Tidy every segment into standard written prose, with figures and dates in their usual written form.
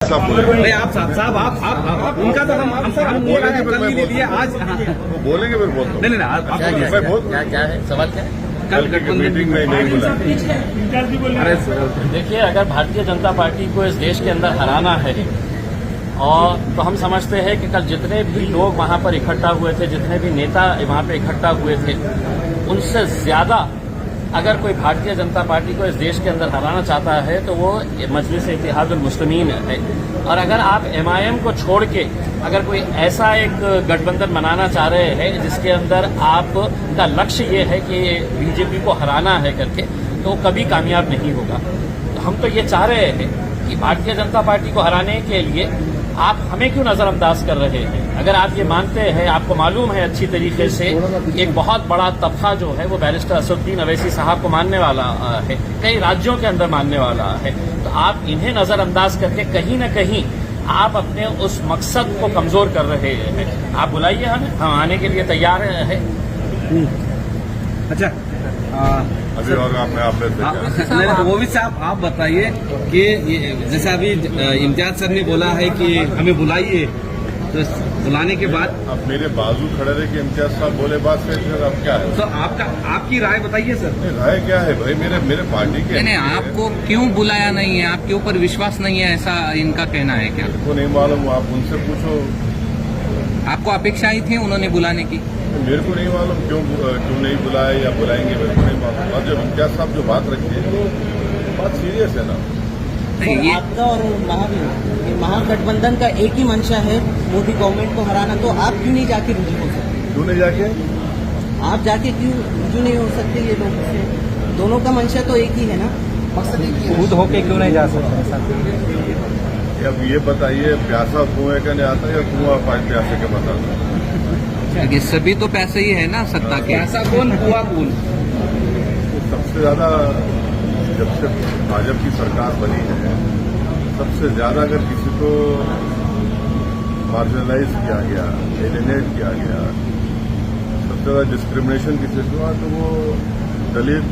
भाई आप साहब आप उनका तो हम सर हम बोलेंगे कल नहीं ले लिए आज बोलेंगे फिर बोल नहीं नहीं क्या है सवाल क्या है? कल की मीटिंग में नहीं बोला। अरे देखिए, अगर भारतीय जनता पार्टी को इस देश के अंदर हराना है और तो हम समझते हैं कि कल जितने भी लोग वहां पर इकट्ठा हुए थे, जितने भी नेता वहां पर इकट्ठा हुए थे, उनसे ज्यादा अगर कोई भारतीय जनता पार्टी को इस देश के अंदर हराना चाहता है तो वो मजलिस इत्तेहादुल मुस्लिमीन है। और अगर आप एमआईएम को छोड़ के अगर कोई ऐसा एक गठबंधन बनाना चाह रहे हैं जिसके अंदर आपका लक्ष्य ये है कि बीजेपी को हराना है करके, तो वो कभी कामयाब नहीं होगा। तो हम तो ये चाह रहे हैं कि भारतीय जनता पार्टी को हराने के लिए आप हमें क्यों नजरअंदाज कर रहे हैं? अगर आप ये मानते हैं, आपको मालूम है अच्छी तरीके से, एक बहुत बड़ा तबका जो है वो बैरिस्टर असदुद्दीन अवैसी साहब को मानने वाला है, कई राज्यों के अंदर मानने वाला है, तो आप इन्हें नजरअंदाज करके कहीं न कहीं आप अपने उस मकसद को कमजोर कर रहे हैं। आप बुलाइए हमें, हम आने के लिए तैयार हैं। अच्छा अभी और आपने वो भी साहब आप बताइए कि जैसे अभी इम्तियाज सर ने बोला है कि हमें बुलाइए, तो बुलाने के बाद अब मेरे बाजू खड़े रहे कि इम्तियाज साहब बोले बात से अब क्या है? तो आपकी राय बताइए सर। राय क्या है भाई? मेरे पार्टी के नहीं, आपको क्यों बुलाया नहीं है? आपके ऊपर विश्वास नहीं है, ऐसा इनका कहना है क्या? को नहीं मालूम, आप उनसे पूछो। आपको अपेक्षाएं थी उन्होंने बुलाने की? मेरे को नहीं मालूम क्यों नहीं बुलाए या बुलाएंगे, मेरे को नहीं मालूम। और जब इम्तियाज साहब जो बात रखी है वो बात सीरियस है ना। ये आपका और महागठबंधन का एक ही मंशा है मोदी गवर्नमेंट को हराना, तो आप क्यों नहीं जाके रुजू हो सकते? क्यों नहीं जाके? आप जाके क्यों रुजू नहीं हो सकते? ये लोगों से दोनों का मंशा तो एक ही है ना, मकसद एक ही है। खुद होके क्यों नहीं जा सकते? अब ये बताइए, प्यासा कुएं का नहीं आता या कुआं प्यासे के बताता? ये सभी तो पैसे ही है ना सत्ता के। ऐसा कौन कुआ कौन? सबसे ज्यादा जब से भाजपा की सरकार बनी है, सबसे ज्यादा अगर किसी को मार्जिनलाइज किया गया, एलिनेट किया गया, सबसे ज्यादा डिस्क्रिमिनेशन किसी से हुआ तो वो दलित,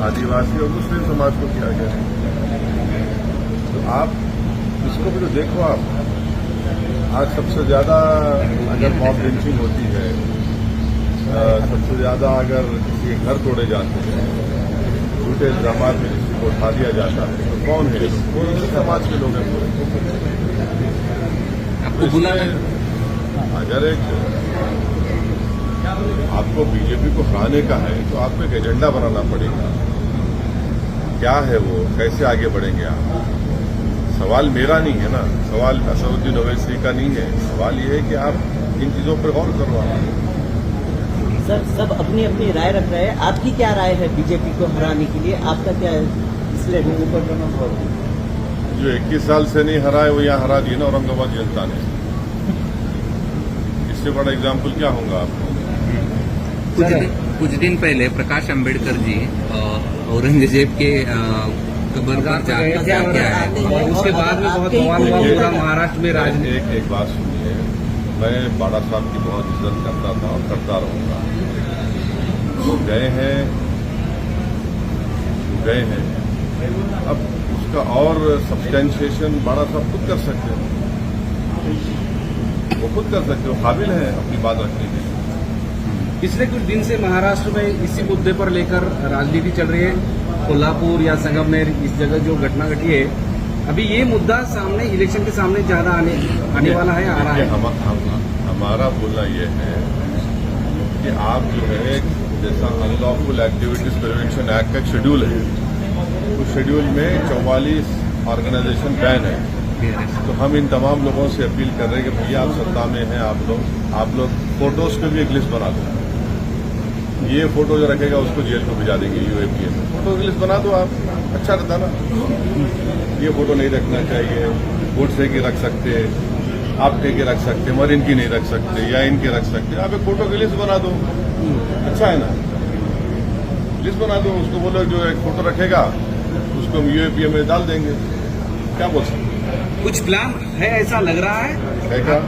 आदिवासी और मुस्लिम समाज को किया गया। तो आप इसको भी तो देखो। आप आज सबसे ज्यादा अगर मॉब लिंचिंग होती है, सबसे ज्यादा अगर किसी के घर तोड़े जाते हैं, झूठे इल्जाम में किसी को उठा दिया जाता है, तो कौन है? कौन से समाज के लोग हैं? आपको बुलाना अगर एक आपको बीजेपी को हराने का है तो आपको एक एजेंडा बनाना पड़ेगा। क्या है वो? कैसे आगे बढ़ेंगे आप? सवाल मेरा नहीं है ना, सवाल असदुद्दीन ओवैसी का नहीं है। सवाल ये है कि आप इन चीजों पर गौर करो। सर, सब अपनी अपनी राय रख रहे हैं, आपकी क्या राय है बीजेपी को हराने के लिए? आपका क्या है? इसलिए जो 21 साल से नहीं हरा है वो यहाँ हरा दिए ना औरंगाबाद जनता ने। इससे बड़ा एग्जाम्पल क्या होगा आपको? कुछ दिन पहले प्रकाश अंबेडकर जी औरंगजेब के कब्र पर जाके आए, उसके बाद में बहुत बवाल हुआ पूरा महाराष्ट्र में। राजनीति एक बात सुनिए, मैं बाड़ा साहब की बहुत इज्जत करता था और करता रहूंगा। वो गए हैं, अब उसका और सब्सटेंशिएशन बाड़ा साहब खुद कर सकते हैं। वो खुद कर सकते हो, काबिल हैं अपनी बात रखने के लिए। पिछले कुछ दिन से महाराष्ट्र में इसी मुद्दे पर लेकर राजनीति चल रही है। कोल्हापुर या संगमनेर, इस जगह जो घटना घटी है, अभी ये मुद्दा सामने इलेक्शन के सामने ज्यादा आने वाला है, आ रहा है। हमारा बोलना ये है कि आप जो है, जैसा अनलॉफुल एक्टिविटीज प्रिवेंशन एक्ट का शेड्यूल है, उस शेड्यूल में 44 ऑर्गेनाइजेशन बैन है। तो हम इन तमाम लोगों से अपील कर रहे हैं कि भैया आप सत्ता में हैं, आप लोग फोटोज पे भी एक लिस्ट बना दो। ये फोटो जो रखेगा उसको जेल को भिजा देंगे यूएपीए में। फोटो की लिस्ट बना दो आप, अच्छा रहता ना। ये फोटो नहीं रखना चाहिए, गोडसे की रख सकते, आपके के रख सकते, मगर इनकी नहीं रख सकते या इनके रख सकते। आप एक फोटो की लिस्ट बना दो, अच्छा है ना? लिस्ट बना दो, उसको बोलो जो एक फोटो रखेगा उसको हम यूएपीए में डाल देंगे। क्या बोल सकते? कुछ प्लान है ऐसा लग रहा है क्या?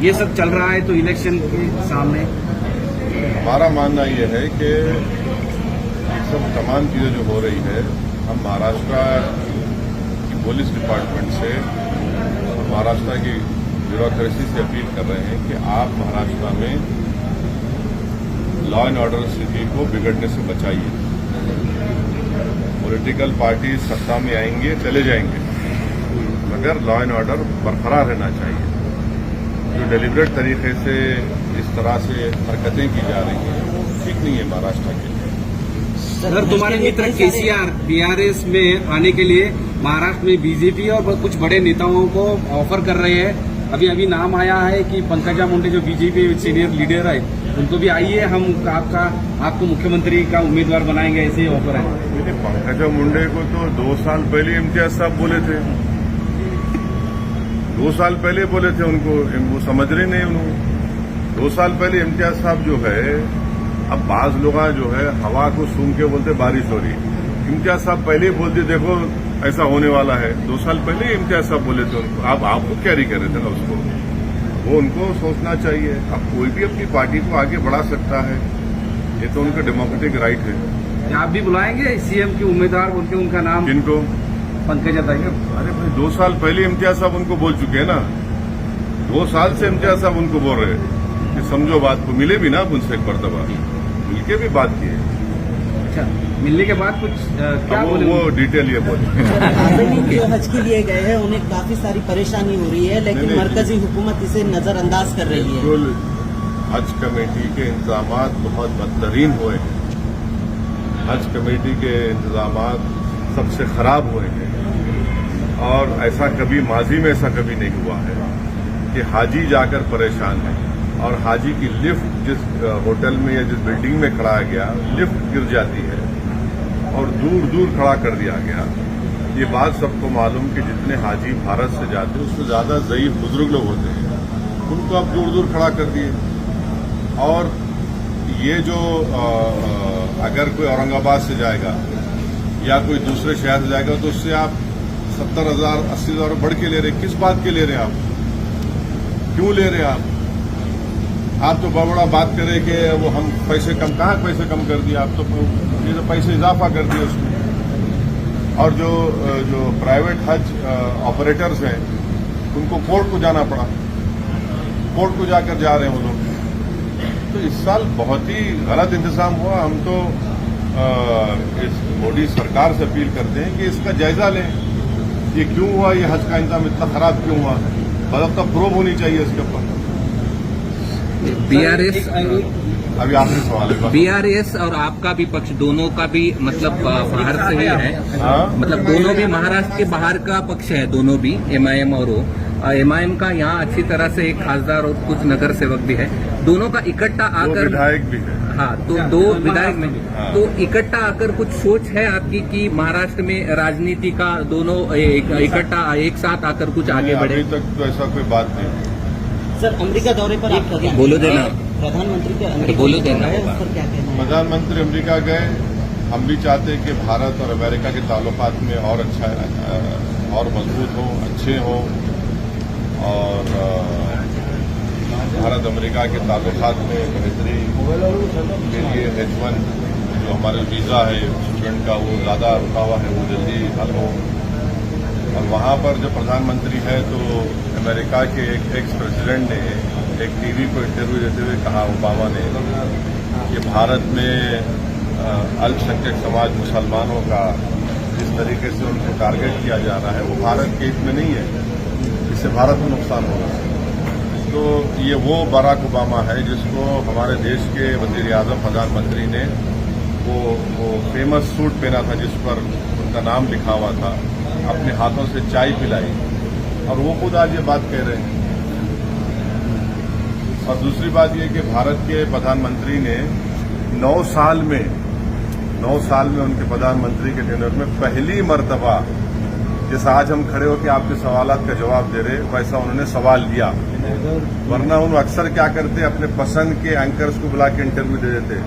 ये सब चल रहा है तो इलेक्शन के सामने हमारा मानना ये है कि सब तमाम चीजें जो हो रही है, हम महाराष्ट्र की पुलिस डिपार्टमेंट से महाराष्ट्र की ब्यूरोक्रेसी से अपील कर रहे हैं कि आप महाराष्ट्र में लॉ एंड ऑर्डर स्थिति को बिगड़ने से बचाइए। पॉलिटिकल पार्टी सत्ता में आएंगे, चले जाएंगे, मगर लॉ एंड ऑर्डर बरकरार रहना चाहिए। जो डेलिब्रेट तरीके से इस तरह से हरकतें की जा रही हैं, ठीक नहीं है महाराष्ट्र के लिए। अगर तुम्हारे मित्र केसीआर बीआरएस में आने के लिए महाराष्ट्र में बीजेपी और कुछ बड़े नेताओं को ऑफर कर रहे हैं। अभी नाम आया है कि पंकजा मुंडे जो बीजेपी सीनियर लीडर है, उनको भी आइए, हम आपको मुख्यमंत्री का उम्मीदवार बनाएंगे, ऐसे ऑफर है। पंकजा मुंडे को तो 2 साल पहले इम्तियाज साहब बोले थे, 2 साल पहले बोले थे उनको, वो समझ रहे नहीं उन्होंने। 2 साल पहले इम्तियाज साहब जो है, अब बाज लोग जो है हवा को सूंघ के बोलते बारिश हो रही। इम्तियाज साहब पहले ही बोलते देखो ऐसा होने वाला है। 2 साल पहले ही इम्तियाज साहब बोले थे उनको। आप खुद कैरी कर रहे थे ना उसको, वो उनको सोचना चाहिए। अब कोई भी अपनी पार्टी को आगे बढ़ा सकता है, ये तो उनका डेमोक्रेटिक राइट है। आप भी बुलाएंगे सीएम के उम्मीदवार बोल के उनका नाम? किनको? पंकजा ताई। अरे भाई 2 साल पहले इम्तियाज साहब उनको बोल चुके हैं ना। 2 साल से इम्तियाज साहब उनको बोल रहे हैं कि समझो बात को। मिले भी ना उनसे एक मरतबा, मिलके भी बात की है। अच्छा, मिलने के बाद कुछ क्या बोले? वो डिटेल ये बोले। जो हज के लिए गए हैं उन्हें काफी सारी परेशानी हो रही है, लेकिन मरकजी हुकूमत इसे नजरअंदाज कर रही है। बिल्कुल, हज कमेटी के इंतजाम बहुत बदतरीन हुए हैं। हज कमेटी के इंतजाम सबसे खराब हुए हैं, और ऐसा कभी माजी में ऐसा कभी नहीं हुआ है कि हाजी जाकर परेशान है और हाजी की लिफ्ट जिस होटल में या जिस बिल्डिंग में खड़ा गया, लिफ्ट गिर जाती है और दूर दूर खड़ा कर दिया गया। ये बात सबको मालूम कि जितने हाजी भारत से जाते हैं उससे ज्यादा ज़ईफ बुजुर्ग लोग होते हैं, उनको अब दूर दूर खड़ा कर दिए। और ये जो अगर कोई औरंगाबाद से जाएगा या कोई दूसरे शहर से जाएगा तो उससे आप 70,000 80,000 बढ़ के ले रहे। किस बात के ले रहे हैं आप? क्यों ले रहे हैं आप? आप तो बड़ा बात करें कि वो हम पैसे कम, कहाँ पैसे कम कर दिए? आप तो ये तो पैसे इजाफा कर दिए उसमें। और जो प्राइवेट हज ऑपरेटर्स हैं उनको कोर्ट को जाना पड़ा, कोर्ट को जाकर जा रहे हैं वो लोग। तो इस साल बहुत ही गलत इंतजाम हुआ। हम तो इस मोदी सरकार से अपील करते हैं कि इसका जायजा लें, ये क्यों हुआ, ये हज का इंतजाम इतना खराब क्यों हुआ, मतलब तब प्रोब होनी चाहिए इसके ऊपर। बीआरएस, अभी आखिरी सवाल है। बीआरएस और आपका भी पक्ष दोनों का भी मतलब बाहर से ही है, मतलब दोनों भी महाराष्ट्र के बाहर का पक्ष है, दोनों भी एमआईएम और वो एमआईएम का यहाँ अच्छी तरह से एक खासदार और कुछ नगर सेवक भी है, दोनों का इकट्ठा आकर विधायक भी है। हाँ, तो 2 विधायक में तो इकट्ठा आकर कुछ सोच है आपकी कि महाराष्ट्र में राजनीति का दोनों इकट्ठा एक साथ आकर कुछ आगे बढ़े? अभी तक तो ऐसा कोई बात नहीं। सर, अमेरिका दौरे पर आप बोलो देना, प्रधानमंत्री के अमेरिका बोलो देना। उस पर क्या कहना है? प्रधानमंत्री अमेरिका गए, हम भी चाहते हैं कि भारत और अमेरिका के ताल्लुकात में और अच्छा और मजबूत हो, अच्छे हो, और भारत अमेरिका के ताल्लुकात में बेहतरी के लिए H1 जो हमारे वीज़ा है स्टूडेंट का वो ज़्यादा रुका हुआ है, वो जल्दी हल हो। और वहाँ पर जो प्रधानमंत्री है तो अमेरिका के एक एक्स प्रेसिडेंट ने एक टीवी को इंटरव्यू देते हुए कहा, ओबामा ने, कि भारत में अल्पसंख्यक समाज मुसलमानों का जिस तरीके से उनको टारगेट किया जा रहा है वो भारत के हित में नहीं है, इससे भारत को नुकसान होगा। तो ये वो बराक ओबामा है जिसको हमारे देश के वज़ीर आज़म प्रधानमंत्री ने वो फेमस सूट पहना था जिस पर उनका नाम लिखा हुआ था, अपने हाथों से चाय पिलाई, और वो खुद आज ये बात कह रहे हैं। और दूसरी बात ये कि भारत के प्रधानमंत्री ने 9 साल में उनके प्रधानमंत्री के टेन्योर में पहली मर्तबा, जैसा आज हम खड़े होकर आपके सवालात का जवाब दे रहे, वैसा उन्होंने सवाल लिया। वरना उन्होंने अक्सर क्या करते, अपने पसंद के एंकर्स को बुला के इंटरव्यू दे देते।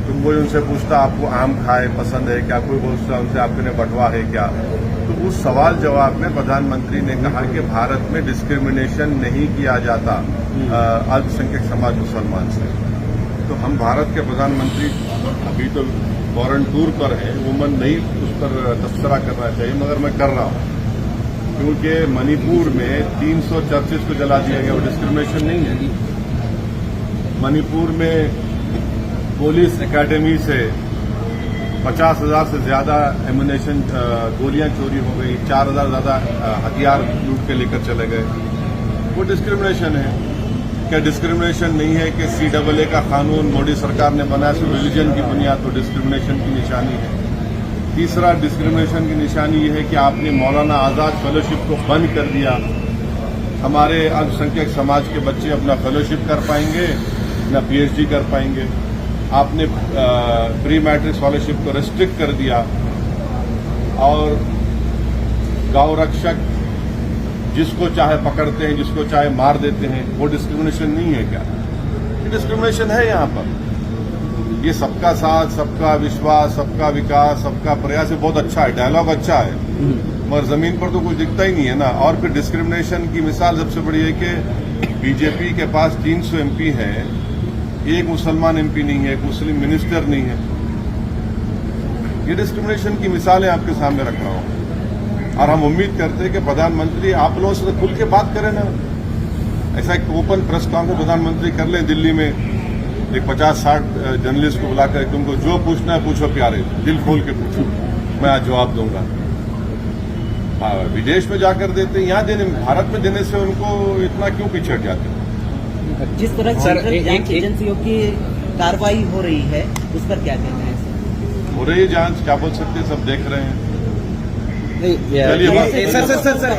तो कोई उनसे पूछता आपको आम खाए पसंद है क्या, कोई पूछता उनसे आपके लिए बटवा है क्या। तो उस सवाल जवाब में प्रधानमंत्री ने कहा कि भारत में डिस्क्रिमिनेशन नहीं किया जाता अल्पसंख्यक समाज मुसलमान से। तो हम भारत के प्रधानमंत्री अभी तो फॉरेन टूर पर हैं, वो मन नहीं उस पर तबसरा करना चाहिए, मगर मैं कर रहा हूँ क्योंकि मणिपुर में 300 चर्चेज को जला दिया गया, वो डिस्क्रिमिनेशन नहीं है। मणिपुर में पुलिस एकेडमी से 50,000 से ज्यादा एमुनेशन गोलियां चोरी हो गई, 4,000 ज्यादा हथियार लूट के लेकर चले गए। वो डिस्क्रिमिनेशन है। क्या डिस्क्रिमिनेशन नहीं है कि CAA का कानून मोदी सरकार ने बनाया सिर्फ रिलीजन की बुनियाद पर डिस्क्रिमिनेशन की निशानी है। तीसरा डिस्क्रिमिनेशन की निशानी ये है कि आपने मौलाना आजाद फेलोशिप को बंद कर दिया। हमारे अल्पसंख्यक समाज के बच्चे अपना फेलोशिप कर पाएंगे, न PhD कर पाएंगे। आपने प्री मैट्रिक स्कॉलरशिप को रेस्ट्रिक्ट कर दिया और गौ रक्षक जिसको चाहे पकड़ते हैं, जिसको चाहे मार देते हैं। वो डिस्क्रिमिनेशन नहीं है क्या? ये डिस्क्रिमिनेशन है यहाँ पर। ये सबका साथ, सबका विश्वास, सबका विकास, सबका प्रयास, ये बहुत अच्छा है, डायलॉग अच्छा है, मगर जमीन पर तो कुछ दिखता ही नहीं है ना। और फिर डिस्क्रिमिनेशन की मिसाल सबसे बड़ी है कि बीजेपी के पास 300 MP है, एक मुसलमान MP नहीं है, एक मुस्लिम मिनिस्टर नहीं है। ये डिस्क्रिमिनेशन की मिसालें आपके सामने रख रहा हूं और हम उम्मीद करते हैं कि प्रधानमंत्री आप लोगों से खुल के बात करें ना। ऐसा एक ओपन प्रेस कॉन्फ्रेंस प्रधानमंत्री कर लें दिल्ली में, एक 50-60 जर्नलिस्ट को बुलाकर तुमको जो पूछना है पूछो प्यारे, दिल खोल के पूछो, मैं आज जवाब दूंगा। विदेश में जाकर देते हैं, यहाँ देने, भारत में देने से उनको इतना क्यों पीछे हट जाते हैं? जिस तरह सर, सेंट्रल जांच एजेंसियों की कार्रवाई हो रही है, उस पर क्या कहना है सर? हो रही है जांच, क्या बोल सकते हैं, सब देख रहे हैं। नहीं, चलिए, सर